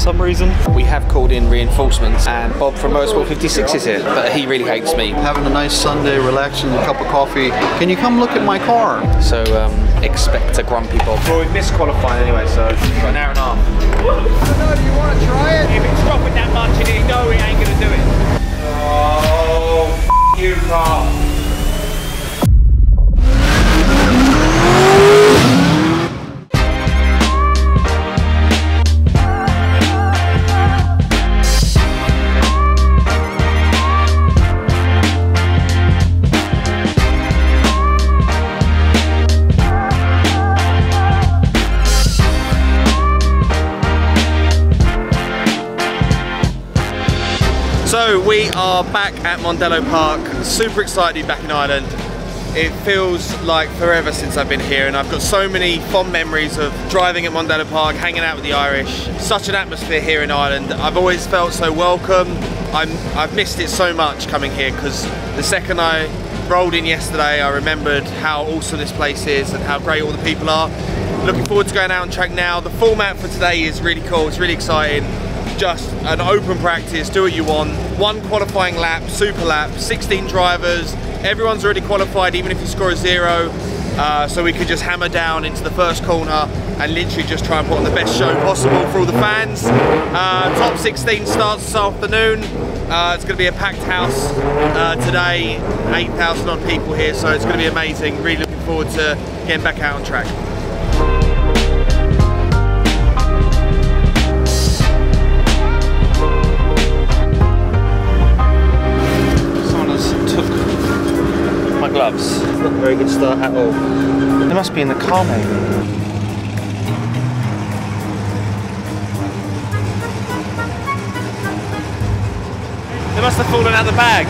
some reason. We have called in reinforcements, and Bob from Motorsport 56 is here, but he really hates me. Having a nice Sunday, relaxing, a cup of coffee. Can you come look at my car? So expect a grumpy Bob. Well, we missed qualifying anyway, so it's got an hour and a half. I don't know, do you want to try it? If it's dropping that much in it, no, we ain't going to do it. Oh, you car. So we are back at Mondello Park, super excited to be back in Ireland. It feels like forever since I've been here, and I've got so many fond memories of driving at Mondello Park, hanging out with the Irish. Such an atmosphere here in Ireland. I've always felt so welcome. I've missed it so much coming here, because the second I rolled in yesterday I remembered how awesome this place is and how great all the people are. Looking forward to going out on track now. The format for today is really cool, it's really exciting. Just an open practice, do what you want. One qualifying lap, super lap, 16 drivers. Everyone's already qualified, even if you score a 0. So we could just hammer down into the first corner and literally just try and put on the best show possible for all the fans. Top 16 starts this afternoon. It's going to be a packed house today, 8,000 odd people here, so it's going to be amazing. Really looking forward to getting back out on track. Gloves. Not a very good start at all. They must be in the car maybe. They must have fallen out the bag.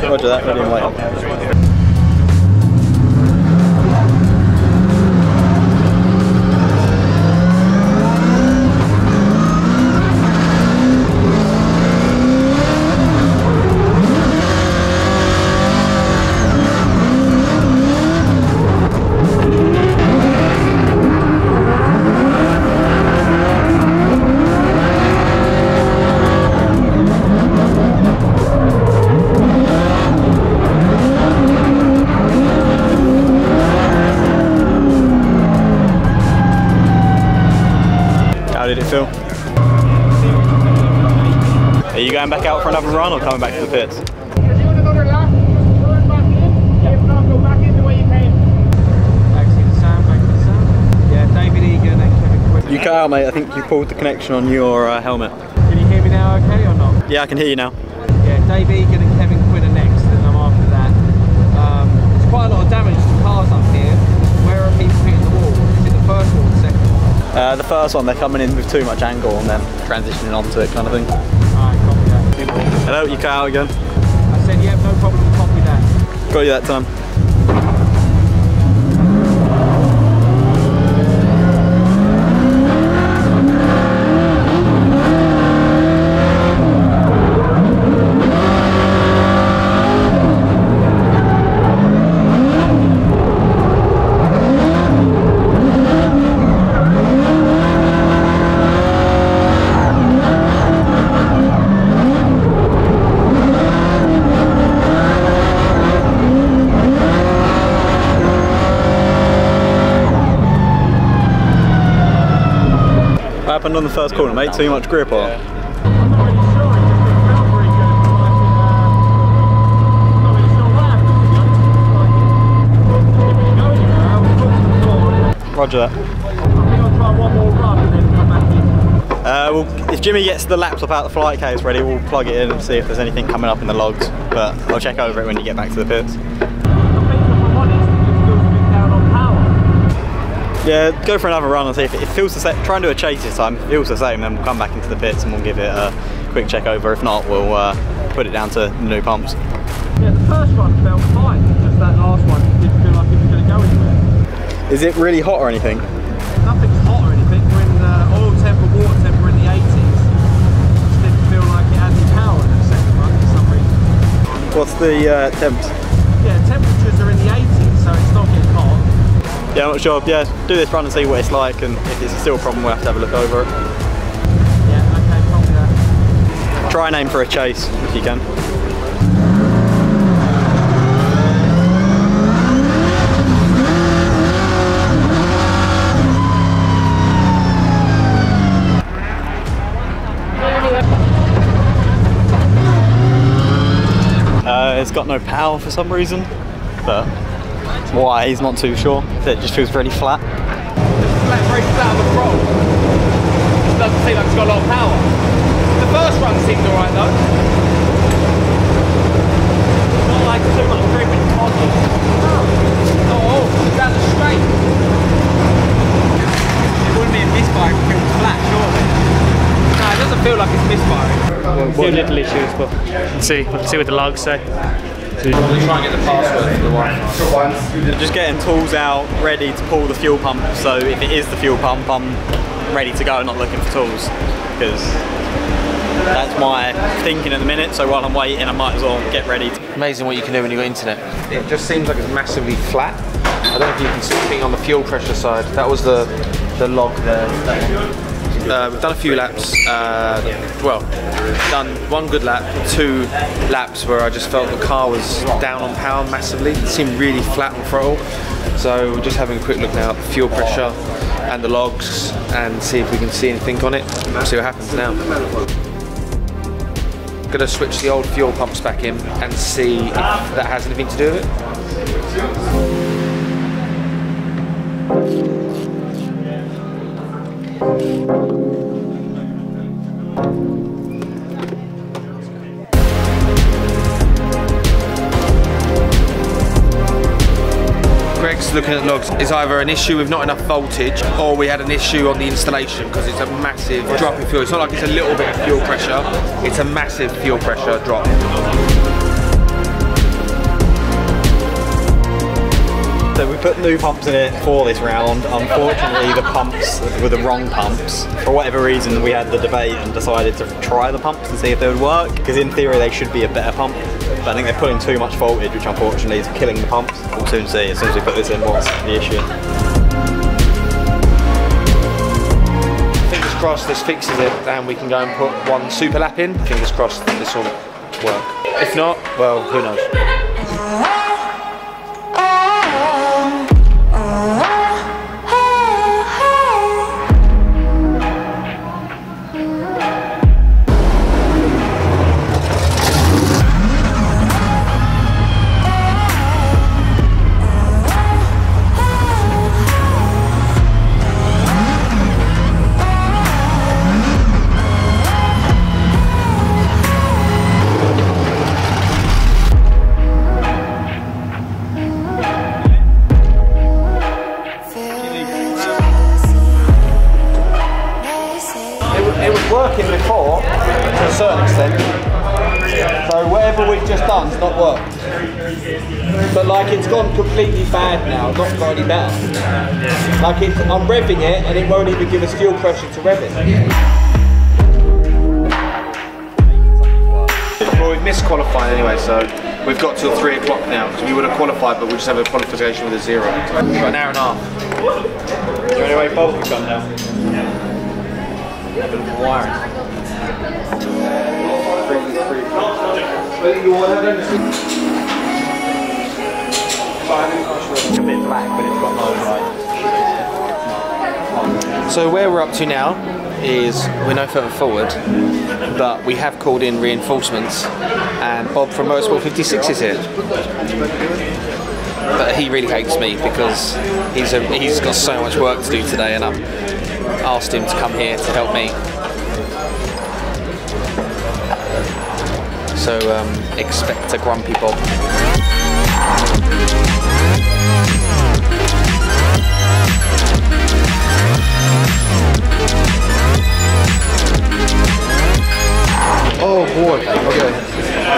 Roger that, ready and wait. How did it feel? Are you going back out for another run or coming back to the pits? You cut out, mate. I think you pulled the connection on your helmet. Can you hear me now okay or not? Yeah, I can hear you now. Yeah, Dave Egan and Kevin Quinn are next, and I'm after that. There's quite a lot of damage to cars up here. Where are people hitting the wall? Is it the first wall or the second wall? The first one, they're coming in with too much angle and then transitioning onto it kind of thing. Alright, copy that. Hello, you cut out again. I said, yeah, no problem, copy that. Got you that time. What happened on the first corner, mate? Too much grip or? Roger that. Well, if Jimmy gets the laptop out the flight case ready, we'll plug it in and see if there's anything coming up in the logs. But I'll check over it when you get back to the pits. Yeah, go for another run and see if it feels the same. Try and do a chase this time. If it feels the same, then we'll come back into the pits and we'll give it a quick check over. If not, we'll put it down to the new pumps. Yeah, the first one felt fine. Just that last one didn't feel like it was going to go anywhere. Is it really hot or anything? Nothing's hot or anything. We're in oil temp and water temp, we're in the 80s. Just didn't feel like it had any power in the second one for some reason. What's the temps? Yeah, temperatures are in the 80s, so it's not getting hot. Yeah, I'm not sure. Yeah, do this run and see what it's like, and if it's still a problem, we'll have to have a look over it. Yeah, okay, copy that. Try and aim for a chase if you can. It's got no power for some reason, but why, he's not too sure. It just feels really flat. Very flat on the throttle. It doesn't seem like it's got a lot of power. The first run seemed alright though. Not like too much grip in contact. Oh, down the straight. It wouldn't be a misfire if it was flat, surely. No, it doesn't feel like it's misfiring. A few little issues, but we'll see what the logs say. We'll try and get the password for the Wi-Fi. Just getting tools out, ready to pull the fuel pump, so if it is the fuel pump, I'm ready to go, not looking for tools, because that's my thinking at the minute, so while I'm waiting I might as well get ready. Amazing what you can do when you've got internet. It just seems like it's massively flat. I don't know if you can see anything on the fuel pressure side. That was the log there. We've done a few laps, well, done one good lap, 2 laps where I just felt the car was down on power massively. It seemed really flat on throttle. So we're just having a quick look now at the fuel pressure and the logs and see if we can see anything on it. See what happens now. Gonna switch the old fuel pumps back in and see if that has anything to do with it. Greg's looking at logs. It's either an issue with not enough voltage or we had an issue on the installation because it's a massive drop in fuel. It's not like it's a little bit of fuel pressure, it's a massive fuel pressure drop. So we put new pumps in it for this round. Unfortunately the pumps were the wrong pumps. For whatever reason we had the debate and decided to try the pumps and see if they would work, because in theory they should be a better pump. But I think they're putting too much voltage, which unfortunately is killing the pumps. We'll soon see, as soon as we put this in, what's the issue. Fingers crossed this fixes it and we can go and put one super lap in. Fingers crossed this will work. If not, well, who knows. Working before to a certain extent, so whatever we've just done's not worked, but like it's gone completely bad now, not got any better. Like I'm revving it and it won't even give us fuel pressure to rev it. Well, we've missed qualifying anyway, so we've got till 3 o'clock now because we would have qualified but we just have a qualification with a 0. We've got an hour and a half. Is there any way bolts have gone now? Wiring. It's a bit black, but it's got no light. So where we're up to now is we're no further forward, but we have called in reinforcements, and Bob from Motorsport 56 is here. But he really hates me because he's got so much work to do today, and I've asked him to come here to help me. So expect a grumpy Bob. Oh boy, okay.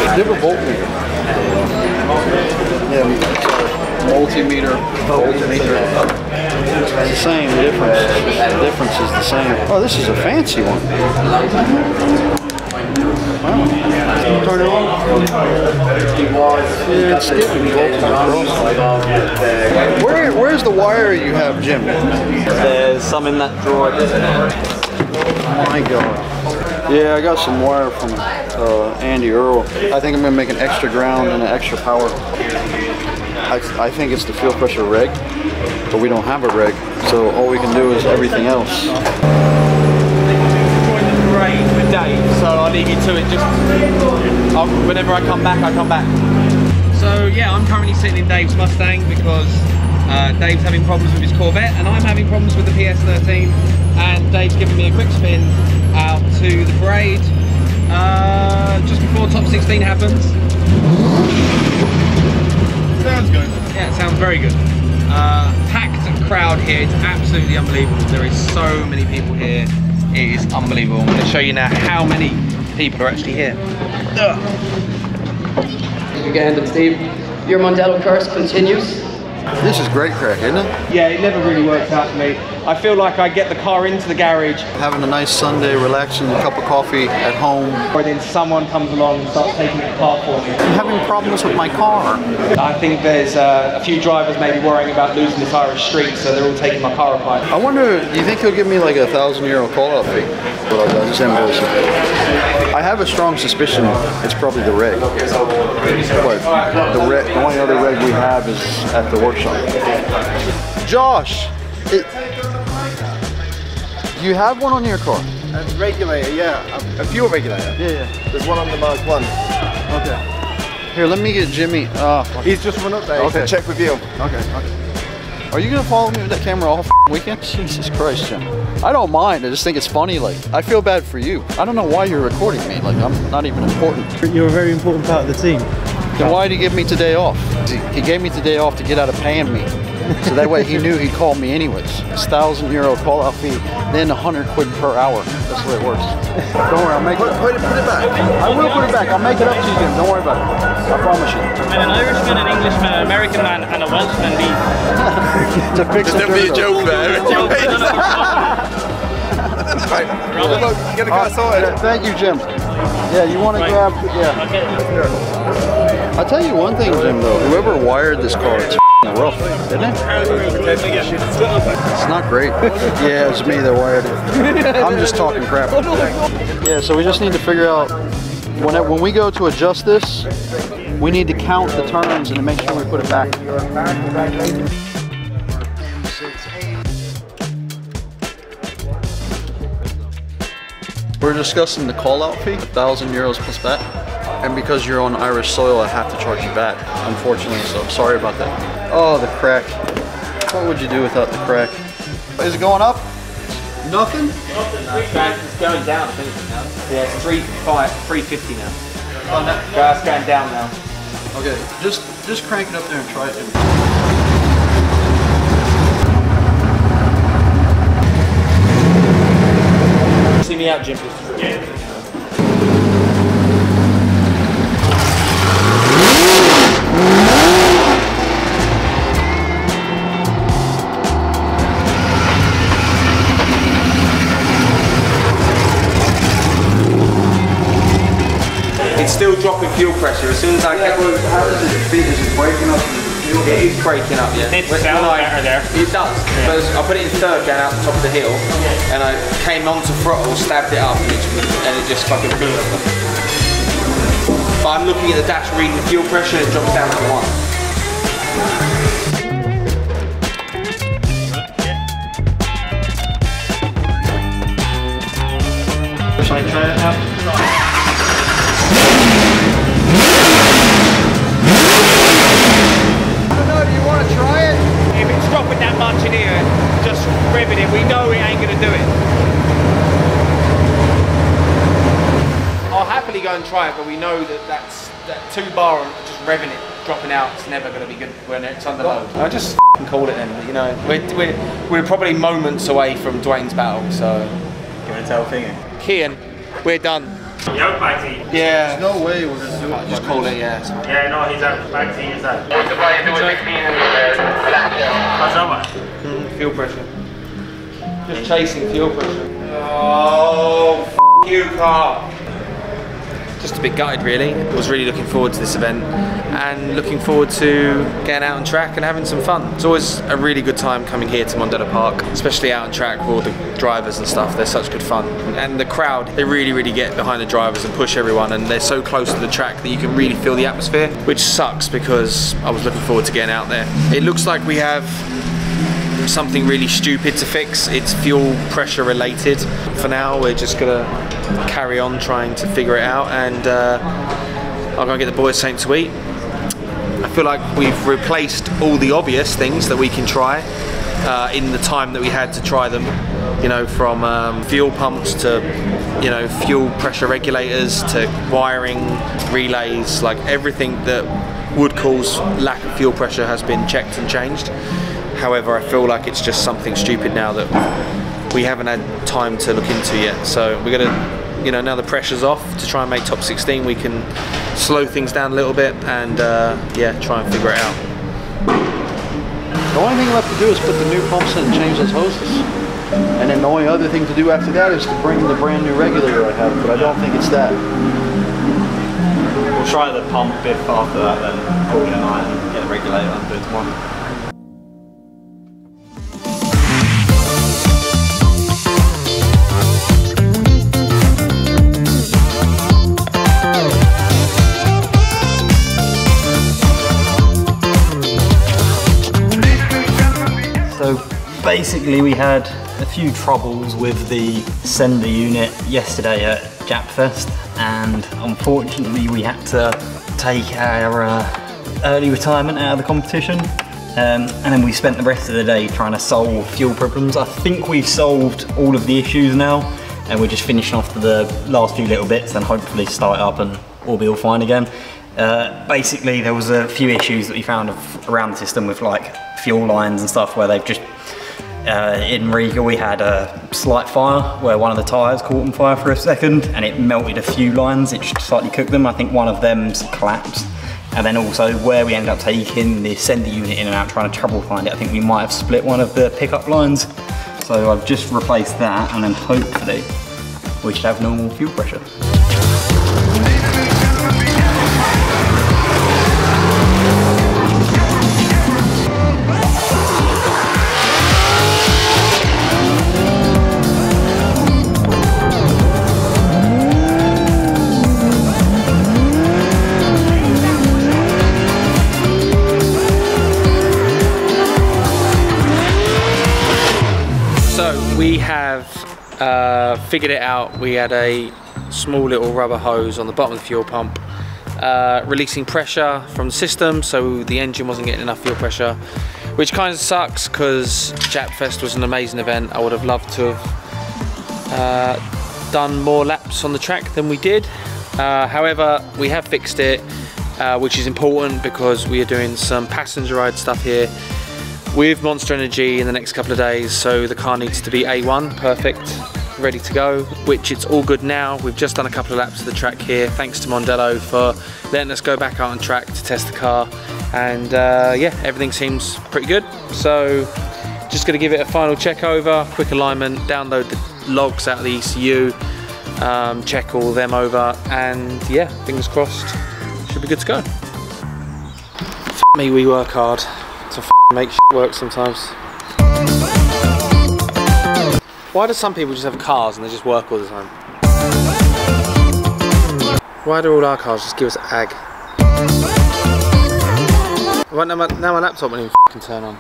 It's different voltmeter. Yeah, multimeter. It's the same difference. The difference is the same. Oh, this is a fancy one. Wow. Turn it on. Yeah, it's skipping. Where's the wire you have, Jim? There's some in that drawer. Oh my God. Yeah, I got some wire from Andy Earl. I think I'm gonna make an extra ground and an extra power. I think it's the fuel pressure reg, but we don't have a reg, so all we can do is everything else. With Dave, so I'll leave you to it. Just whenever I come back, I come back. So yeah, I'm currently sitting in Dave's Mustang because Dave's having problems with his Corvette, and I'm having problems with the PS13. And Dave's giving me a quick spin out to the parade just before top 16 happens. Sounds good. Yeah, it sounds very good. Packed crowd here. It's absolutely unbelievable. There is so many people here. It is unbelievable. I'm going to show you now how many people are actually here. Again, Steve, your Mondello curse continues. This is great crack, isn't it? Yeah, it never really worked out for me. I feel like I get the car into the garage. Having a nice Sunday, relaxing, a cup of coffee at home. Or then someone comes along and starts taking it apart for me. I'm having problems with my car. I think there's a few drivers maybe worrying about losing this Irish street, so they're all taking my car apart. I wonder, do you think he'll give me like a €1,000 call-out fee? But I'll just invoice it. I have a strong suspicion it's probably the reg. But the only other reg we have is at the workshop. Josh! Do you have one on your car? A regulator, yeah. A fuel regulator. Yeah. There's one on the Mark 1. Okay. Here, let me get Jimmy. He's just run up there. Okay. To check with you. Okay. Are you gonna follow me with that camera all weekend? Jesus Christ, Jim. I don't mind. I just think it's funny. Like, I feel bad for you. I don't know why you're recording me. Like, I'm not even important. You're a very important part of the team. Then why did he give me today off? He gave me today off to get out of paying me. So that way he knew he'd call me anyways. It's €1,000 call-out fee, then £100 per hour. That's the way it works. Don't worry, I'll make it. Put it back. I will put it back. I'll make it up to you, Jim. Don't worry about it. I promise you. And an Irishman, an Englishman, an American man, and a Welshman leave. To fix the There'll be a joke there. Right. Get the car sorted. Thank you, Jim. Yeah, you want to grab? Yeah. Okay. I'll tell you one thing, Jim. Though, whoever wired this car, it's rough, isn't it? It's not great. Yeah, it's me that wired it. I'm just talking crap. Yeah, so we just need to figure out when we go to adjust this, we need to count the turns and to make sure we put it back. We're discussing the call-out fee, €1,000 plus that. And because you're on Irish soil, I have to charge you back, unfortunately, so sorry about that. Oh, the crack. What would you do without the crack? Is it going up? Nothing? It's going down, I think. Yeah, it's 350 now. It's going down now. Okay, just crank it up there and try it. See me out, Jim. Yeah. It's still dropping fuel pressure as soon as I get. How does it feel? Is it breaking up? It is breaking up, yeah. It sounds better there. It does. Yeah. But I put it in third going out the top of the hill, and I came onto throttle, stabbed it up, and it just fucking blew up. But I'm looking at the dash reading the fuel pressure, and it drops down to 1. Shall I try it now? Dropping that much in here, just revving it, we know it ain't gonna do it. I'll happily go and try it, but we know that 2 bar and just revving it, dropping out, it's never gonna be good when it's under load. I just call it then, you know. We're probably moments away from Dwayne's battle, so. You want to tell Finger? Kian, we're done. Yo, Baggsy. Yeah. There's no way we're gonna do it. Just call it, yeah. Yeah, no, he's out. Baggsy is out. How's that one? Fuel pressure. Just chasing fuel pressure. Oh, f you, car. Just a bit gutted, really. Was really looking forward to this event and looking forward to getting out on track and having some fun. It's always a really good time coming here to Mondello Park, especially out on track with all the drivers and stuff. They're such good fun. And the crowd, they really get behind the drivers and push everyone, and they're so close to the track that you can really feel the atmosphere, which sucks because I was looking forward to getting out there. It looks like we have something really stupid to fix. It's fuel pressure related. For now, we're just gonna carry on trying to figure it out, and I'm gonna get the boys something to eat. I feel like we've replaced all the obvious things that we can try in the time that we had to try them. You know, from fuel pumps to, you know, fuel pressure regulators to wiring, relays, like everything that would cause lack of fuel pressure has been checked and changed. However, I feel like it's just something stupid now that we haven't had time to look into yet. So we're gonna, you know, now the pressure's off to try and make top 16, we can slow things down a little bit and yeah, try and figure it out. The only thing left to do is put the new pumps in and change those hoses. And then the only other thing to do after that is to bring the brand new regulator I have, but I don't think it's that. We'll try the pump bit after that, then call it a night and get the regulator and do it tomorrow. So basically we had a few troubles with the sender unit yesterday at Japfest, and unfortunately we had to take our early retirement out of the competition, and then we spent the rest of the day trying to solve fuel problems. I think we've solved all of the issues now, and we're just finishing off the last few little bits and hopefully start up and all be all fine again. Basically there was a few issues that we found around the system with like fuel lines and stuff where they've just in Riga we had a slight fire where one of the tyres caught on fire for a second and it melted a few lines. It just slightly cooked them. I think one of them's collapsed, and then also where we ended up taking the sender unit in and out trying to trouble find it, I think we might have split one of the pickup lines. So I've just replaced that, and then hopefully we should have normal fuel pressure. We have figured it out. We had a small little rubber hose on the bottom of the fuel pump releasing pressure from the system, so the engine wasn't getting enough fuel pressure, which kind of sucks because Japfest was an amazing event. I would have loved to have done more laps on the track than we did. However, we have fixed it, which is important because we are doing some passenger ride stuff here with Monster Energy in the next couple of days, so the car needs to be A1, perfect, ready to go, which it's all good now. We've just done a couple of laps of the track here, thanks to Mondello for letting us go back out on track to test the car, and yeah, everything seems pretty good. So just gonna give it a final check over, quick alignment, download the logs out of the ECU, check all of them over, and yeah, fingers crossed, should be good to go. F me, we work hard to make shit work sometimes. Why do some people just have cars and they just work all the time? Why do all our cars just give us ag? Now my laptop won't even turn on.